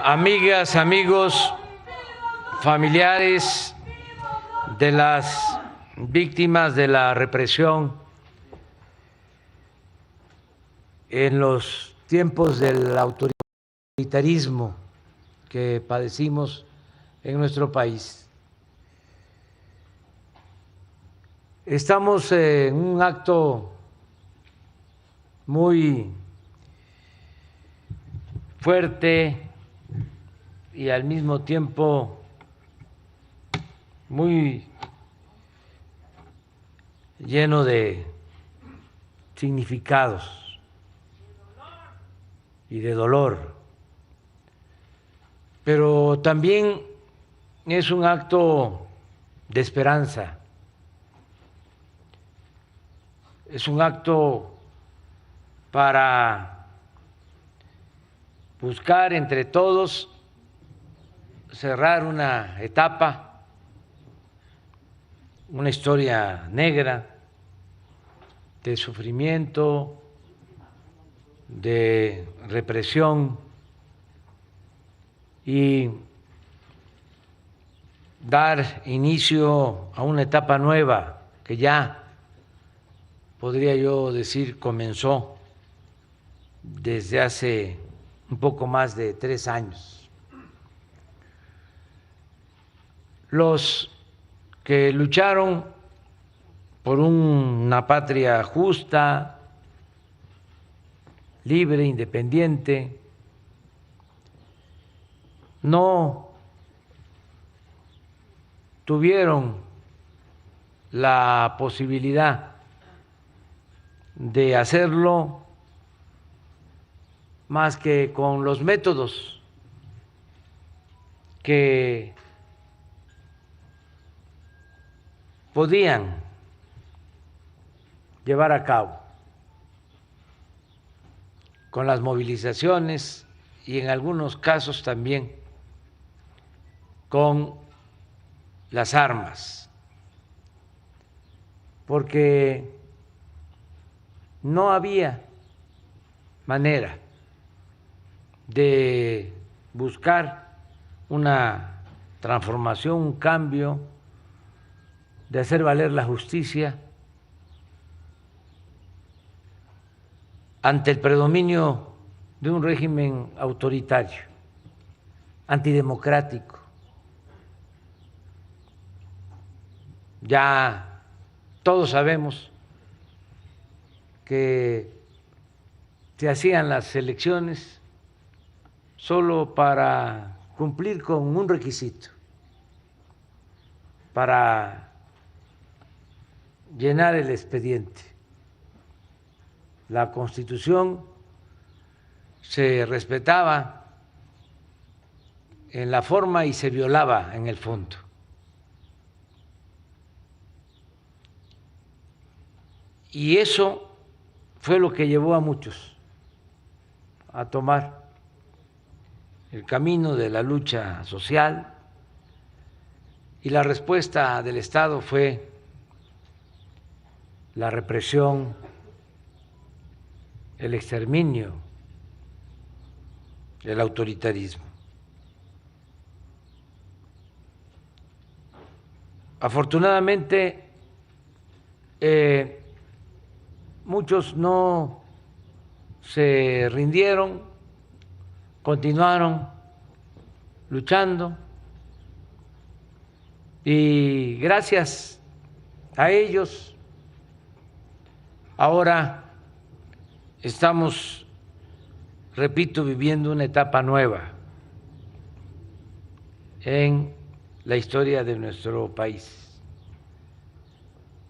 amigas, amigos, familiares de las víctimas de la represión en los tiempos del autoritarismo que padecimos en nuestro país. Estamos en un acto muy fuerte y al mismo tiempo muy lleno de significados y de dolor, pero también es un acto de esperanza, es un acto para buscar entre todos cerrar una etapa, una historia negra de sufrimiento, de represión y dar inicio a una etapa nueva que ya, podría yo decir, comenzó desde hace un poco más de 3 años. Los que lucharon por una patria justa, libre, independiente, no tuvieron la posibilidad de hacerlo más que con los métodos que podían llevar a cabo, con las movilizaciones y en algunos casos también con las armas, porque no había manera de buscar una transformación, un cambio, de hacer valer la justicia ante el predominio de un régimen autoritario, antidemocrático. Ya todos sabemos que se hacían las elecciones solo para cumplir con un requisito, para llenar el expediente. La Constitución se respetaba en la forma y se violaba en el fondo. Y eso fue lo que llevó a muchos a tomar el camino de la lucha social, y la respuesta del Estado fue la represión, el exterminio, el autoritarismo. Afortunadamente, muchos no se rindieron, continuaron luchando, y gracias a ellos ahora estamos, repito, viviendo una etapa nueva en la historia de nuestro país.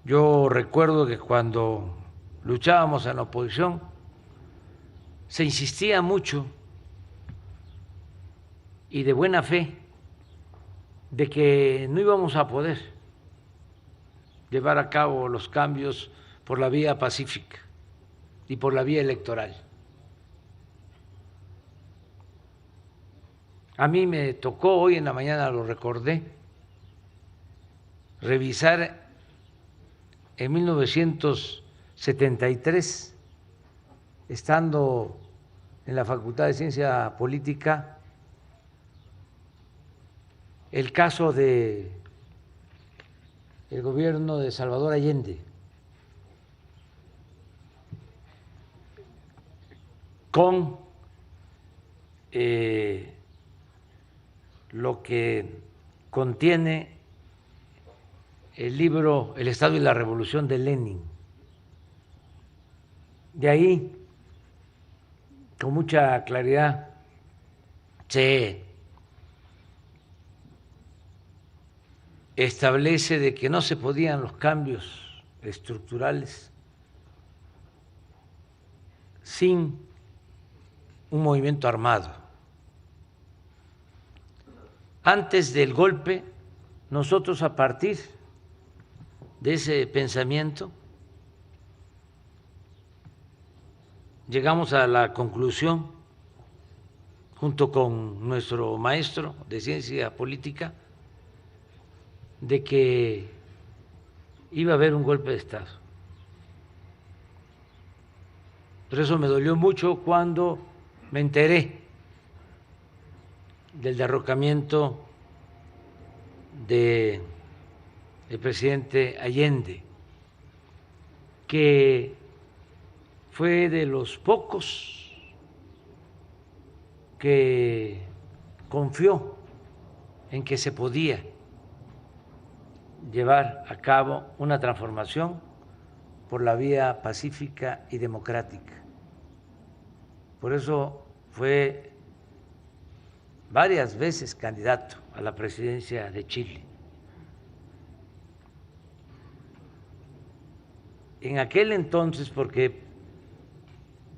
Yo recuerdo que cuando luchábamos en la oposición se insistía mucho y de buena fe de que no íbamos a poder llevar a cabo los cambios por la vía pacífica y por la vía electoral. A mí me tocó, hoy en la mañana lo recordé, revisar en 1973, estando en la Facultad de Ciencia Política, el caso de el gobierno de Salvador Allende, con lo que contiene el libro El Estado y la Revolución de Lenin. De ahí, con mucha claridad, se establece de que no se podían los cambios estructurales sin un movimiento armado. Antes del golpe, nosotros, a partir de ese pensamiento, llegamos a la conclusión, junto con nuestro maestro de ciencia política, de que iba a haber un golpe de Estado. Por eso me dolió mucho cuando me enteré del derrocamiento del presidente Allende, que fue de los pocos que confió en que se podía llevar a cabo una transformación por la vía pacífica y democrática. Por eso fue varias veces candidato a la presidencia de Chile. En aquel entonces, porque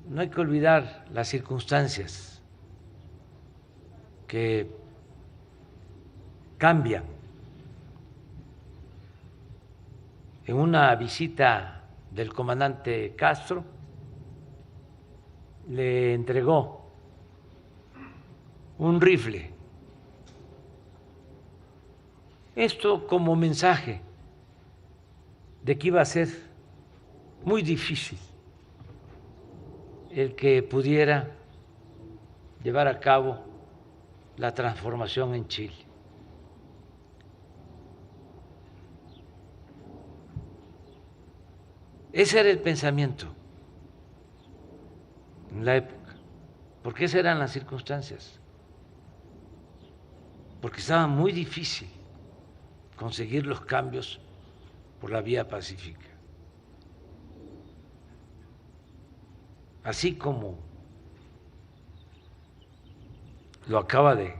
no hay que olvidar las circunstancias que cambian. En una visita del comandante Castro, le entregó un rifle. Esto como mensaje de que iba a ser muy difícil el que pudiera llevar a cabo la transformación en Chile. Ese era el pensamiento en la época, porque esas eran las circunstancias, porque estaba muy difícil conseguir los cambios por la vía pacífica. Así como lo acaba de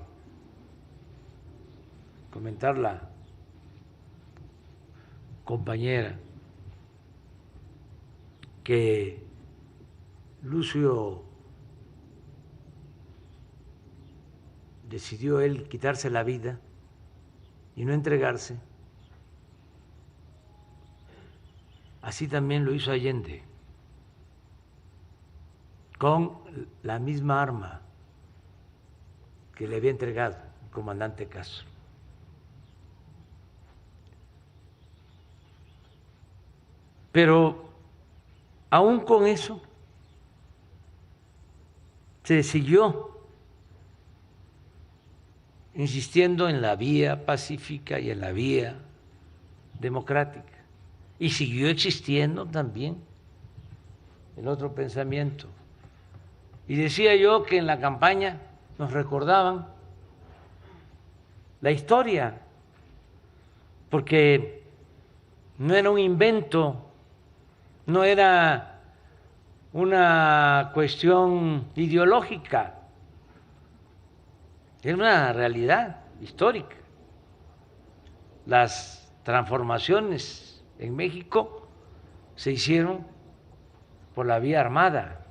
comentar la compañera, que Lucio decidió él quitarse la vida y no entregarse, así también lo hizo Allende, con la misma arma que le había entregado el comandante Castro. Pero aún con eso se siguió insistiendo en la vía pacífica y en la vía democrática, y siguió existiendo también el otro pensamiento. Y decía yo que en la campaña nos recordaban la historia, porque no era un invento, no era una cuestión ideológica, era una realidad histórica. Las transformaciones en México se hicieron por la vía armada,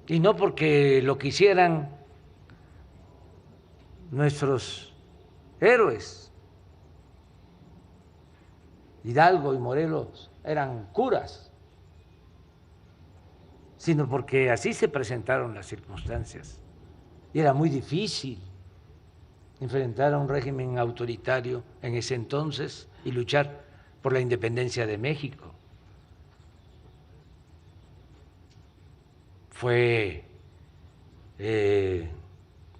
y no porque lo quisieran nuestros héroes. Hidalgo y Morelos eran curas, sino porque así se presentaron las circunstancias. Y era muy difícil enfrentar a un régimen autoritario en ese entonces y luchar por la independencia de México. Fue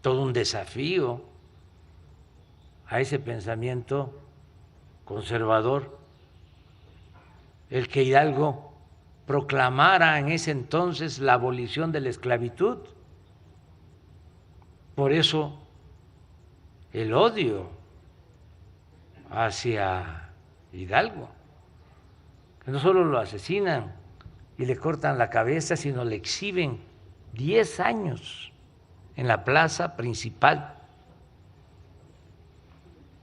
todo un desafío a ese pensamiento conservador el que Hidalgo proclamara en ese entonces la abolición de la esclavitud. Por eso el odio hacia Hidalgo, que no solo lo asesinan y le cortan la cabeza, sino le exhiben 10 años en la plaza principal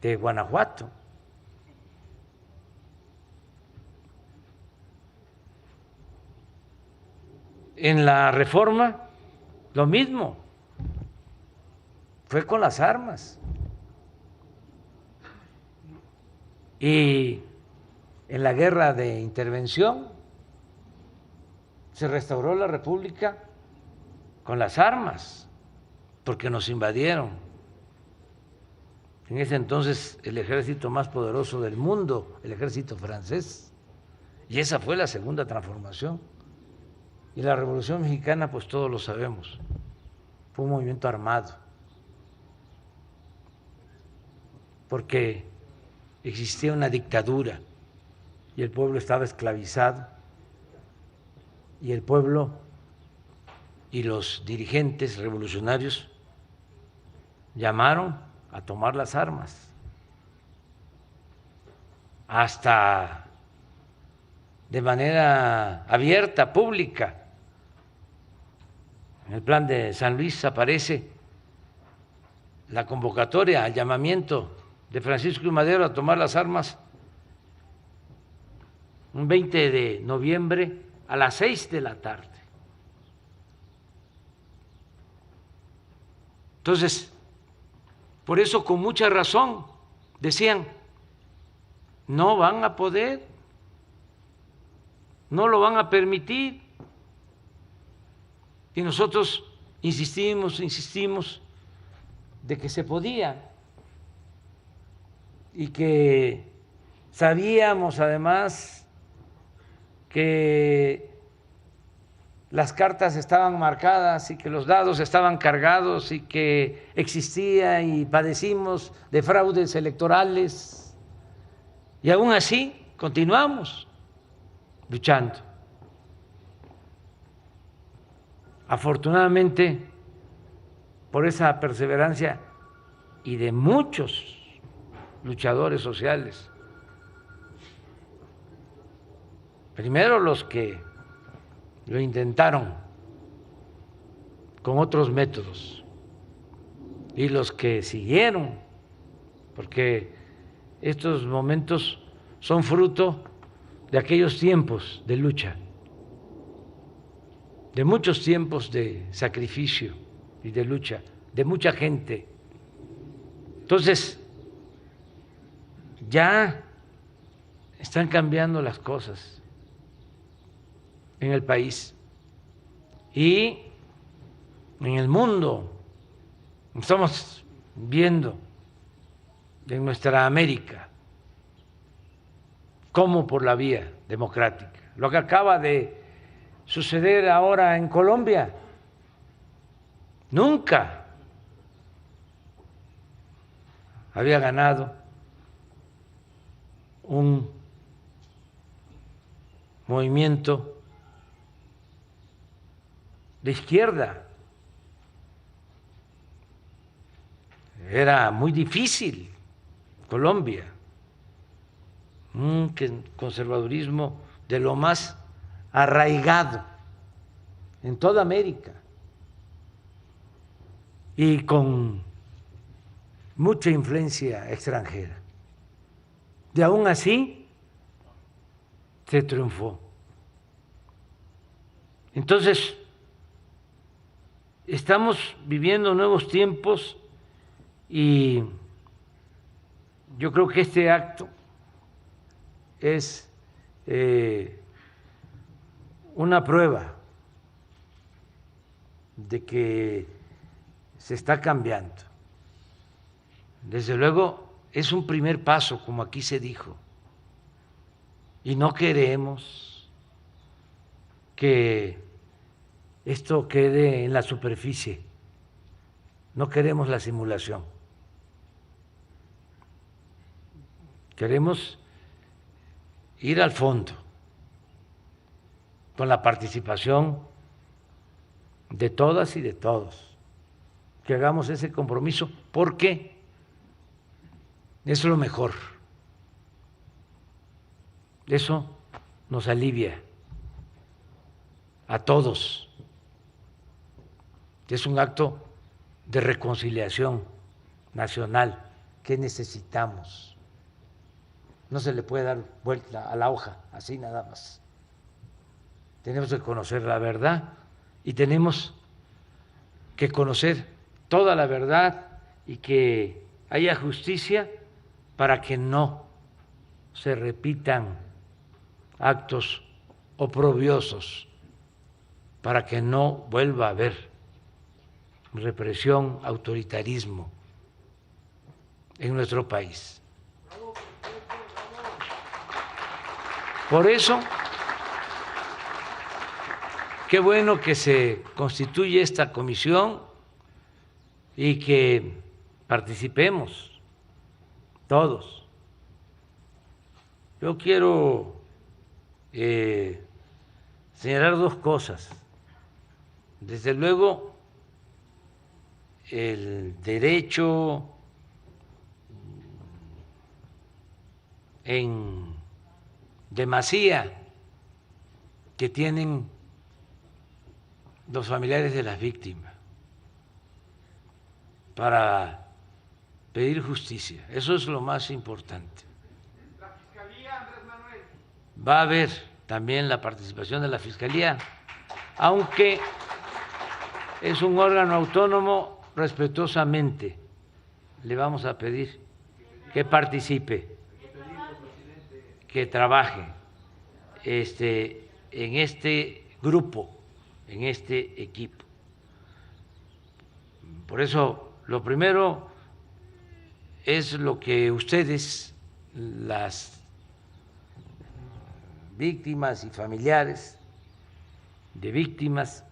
de Guanajuato. En la Reforma, lo mismo, fue con las armas. Y en la guerra de intervención se restauró la República con las armas, porque nos invadieron. En ese entonces el ejército más poderoso del mundo, el ejército francés, y esa fue la segunda transformación. Y la Revolución Mexicana, pues todos lo sabemos, fue un movimiento armado, porque existía una dictadura y el pueblo estaba esclavizado, y el pueblo y los dirigentes revolucionarios llamaron a tomar las armas, hasta de manera abierta, pública. En el plan de San Luis aparece la convocatoria al llamamiento de Francisco I. Madero a tomar las armas un 20 de noviembre a las 6 de la tarde. Entonces, por eso con mucha razón decían, no van a poder, no lo van a permitir. Y nosotros insistimos de que se podía, y que sabíamos además que las cartas estaban marcadas y que los dados estaban cargados y que existía y padecimos de fraudes electorales, y aún así continuamos luchando. Afortunadamente, por esa perseverancia y de muchos luchadores sociales, primero los que lo intentaron con otros métodos y los que siguieron, porque estos momentos son fruto de aquellos tiempos de lucha, de muchos tiempos de sacrificio y de lucha, de mucha gente. Entonces, ya están cambiando las cosas en el país y en el mundo. Estamos viendo en nuestra América cómo por la vía democrática, lo que acaba de suceder ahora en Colombia, nunca había ganado un movimiento de izquierda. Era muy difícil Colombia, un conservadurismo de lo más arraigado en toda América y con mucha influencia extranjera. Y aún así se triunfó. Entonces, estamos viviendo nuevos tiempos y yo creo que este acto es una prueba de que se está cambiando. Desde luego es un primer paso, como aquí se dijo, y no queremos que esto quede en la superficie, no queremos la simulación. Queremos ir al fondo con la participación de todas y de todos, que hagamos ese compromiso, porque es lo mejor. Eso nos alivia a todos. Es un acto de reconciliación nacional que necesitamos. No se le puede dar vuelta a la hoja así nada más. Tenemos que conocer la verdad y tenemos que conocer toda la verdad y que haya justicia para que no se repitan actos oprobiosos, para que no vuelva a haber represión, autoritarismo en nuestro país. Por eso, qué bueno que se constituye esta comisión y que participemos todos. Yo quiero señalar dos cosas. Desde luego, el derecho en demasía que tienen los familiares de las víctimas para pedir justicia. Eso es lo más importante. La Fiscalía, Andrés Manuel. Va a haber también la participación de la Fiscalía, aunque es un órgano autónomo, respetuosamente le vamos a pedir que participe, que trabaje en este grupo, en este equipo. Por eso, lo primero es lo que ustedes, las víctimas y familiares de víctimas,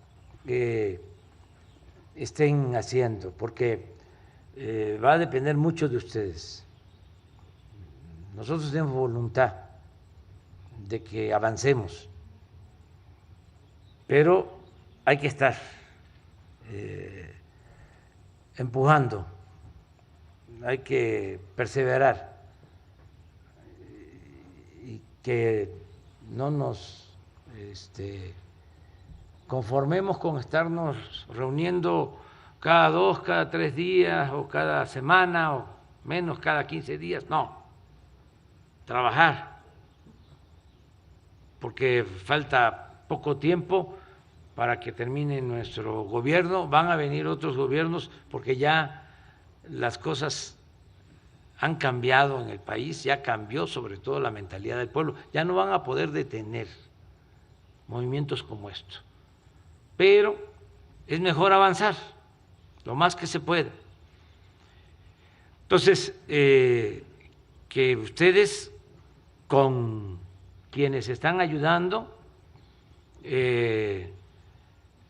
estén haciendo, porque va a depender mucho de ustedes. Nosotros tenemos voluntad de que avancemos, pero hay que estar empujando, hay que perseverar y que no nos conformemos con estarnos reuniendo cada 2, cada 3 días o cada semana o menos cada 15 días, no, trabajar, porque falta poco tiempo para que termine nuestro gobierno, van a venir otros gobiernos porque ya las cosas han cambiado en el país, ya cambió sobre todo la mentalidad del pueblo, ya no van a poder detener movimientos como estos, pero es mejor avanzar lo más que se pueda. Entonces, que ustedes con quienes están ayudando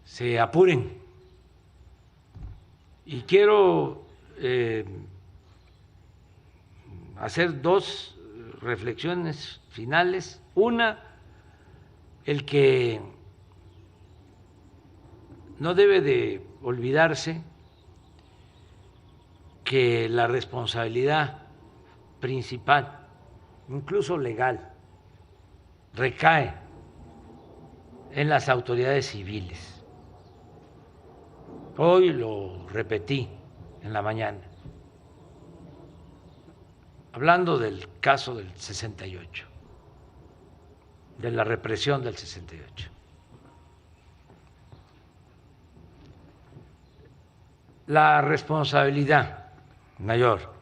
se apuren. Y quiero hacer 2 reflexiones finales. Una, el que no debe de olvidarse que la responsabilidad principal, incluso legal, recae en las autoridades civiles. Hoy lo repetí en la mañana, hablando del caso del 68, de la represión del 68. La responsabilidad mayor,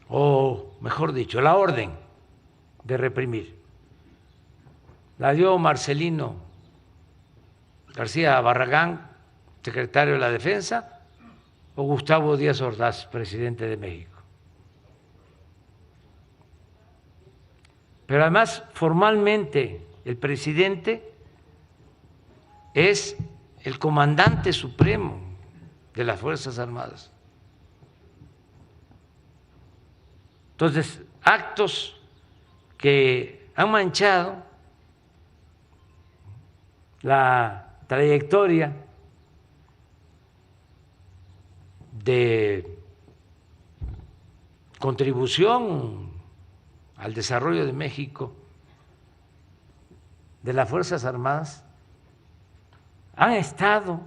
o mejor dicho, la orden de reprimir, la dio Marcelino García Barragán, secretario de la Defensa, o Gustavo Díaz Ordaz, presidente de México. Pero además, formalmente, el presidente es el comandante supremo de las Fuerzas Armadas. Entonces, actos que han manchado la trayectoria de contribución al desarrollo de México de las Fuerzas Armadas han estado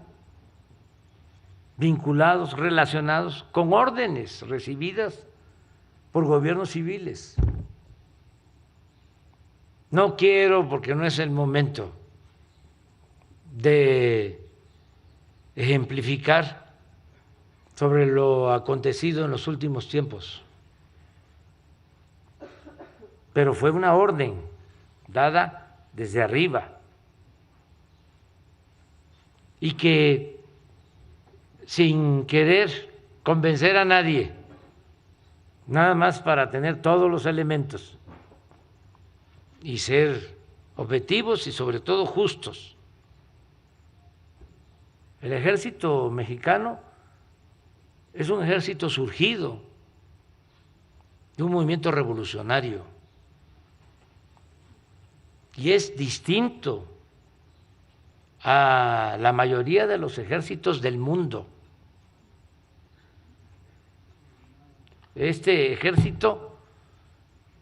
vinculados, relacionados con órdenes recibidas por gobiernos civiles. No quiero, porque no es el momento de ejemplificar sobre lo acontecido en los últimos tiempos, pero fue una orden dada desde arriba y que, sin querer convencer a nadie, nada más para tener todos los elementos y ser objetivos y sobre todo justos, el ejército mexicano es un ejército surgido de un movimiento revolucionario y es distinto a la mayoría de los ejércitos del mundo. Este ejército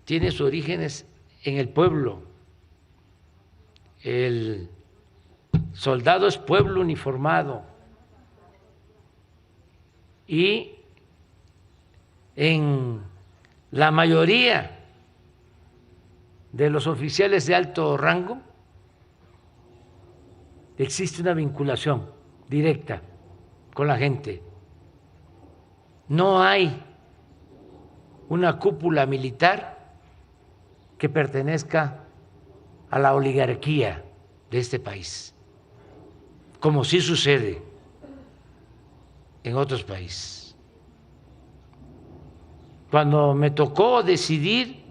tiene sus orígenes en el pueblo. El soldado es pueblo uniformado y en la mayoría de los oficiales de alto rango existe una vinculación directa con la gente. No hay una cúpula militar que pertenezca a la oligarquía de este país, como sí sucede en otros países. Cuando me tocó decidir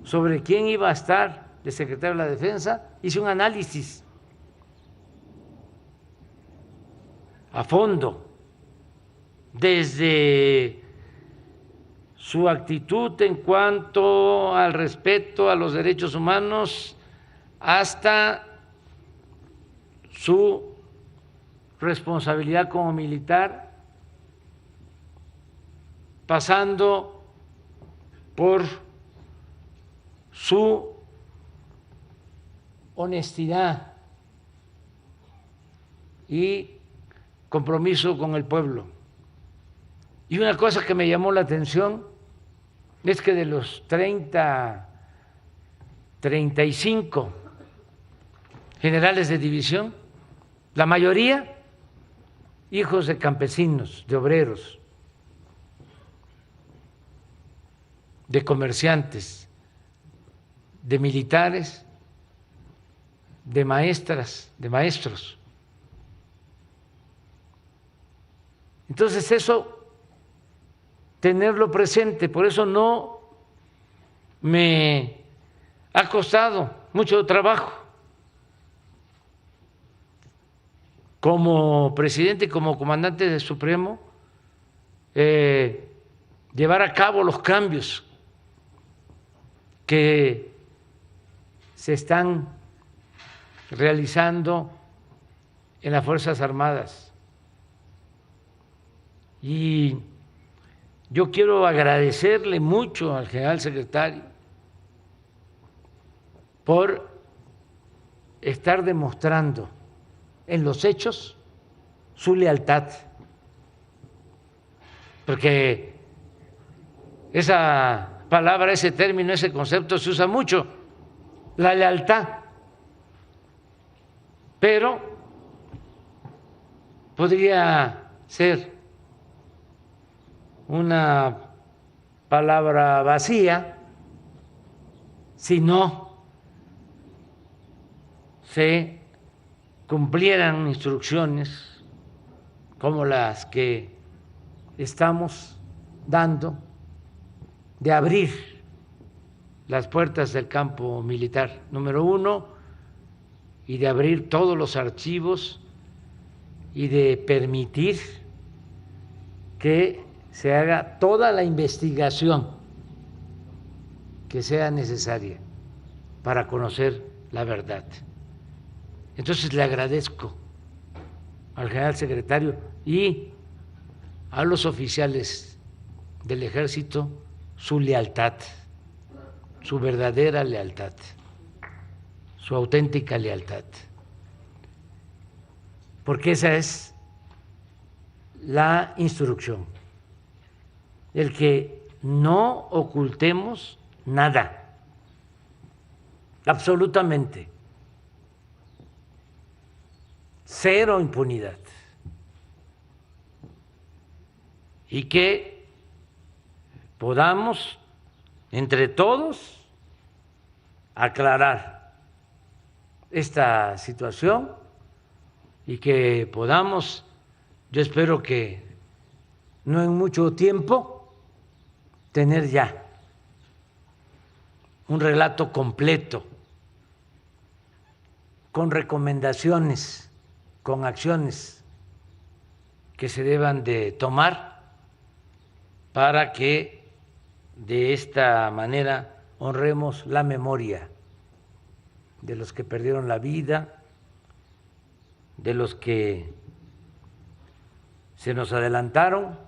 sobre quién iba a estar de secretario de la Defensa, hice un análisis a fondo, desde su actitud en cuanto al respeto a los derechos humanos hasta su responsabilidad como militar, pasando por su honestidad y compromiso con el pueblo. Y una cosa que me llamó la atención es que de los 35 generales de división, la mayoría hijos de campesinos, de obreros, de comerciantes, de militares, de maestras, de maestros. Entonces eso, tenerlo presente, por eso no me ha costado mucho trabajo como presidente y como comandante del Supremo llevar a cabo los cambios que se están realizando en las Fuerzas Armadas. Y yo quiero agradecerle mucho al general secretario por estar demostrando en los hechos su lealtad, porque esa palabra, ese término, ese concepto se usa mucho, la lealtad, pero podría ser una palabra vacía si no se cumplieran instrucciones como las que estamos dando de abrir las puertas del campo militar, número uno, y de abrir todos los archivos y de permitir que se haga toda la investigación que sea necesaria para conocer la verdad. Entonces le agradezco al general secretario y a los oficiales del Ejército su lealtad, su verdadera lealtad, su auténtica lealtad, porque esa es la instrucción, el que no ocultemos nada, absolutamente, cero impunidad, y que podamos entre todos aclarar esta situación y que podamos, yo espero que no en mucho tiempo, tener ya un relato completo, con recomendaciones, con acciones que se deban de tomar para que de esta manera honremos la memoria de los que perdieron la vida, de los que se nos adelantaron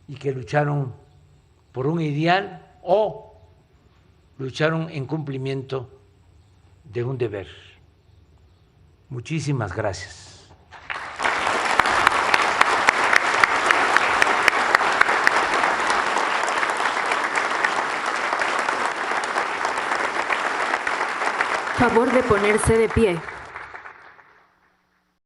y que lucharon por un ideal o lucharon en cumplimiento de un deber. Muchísimas gracias. Favor de ponerse de pie.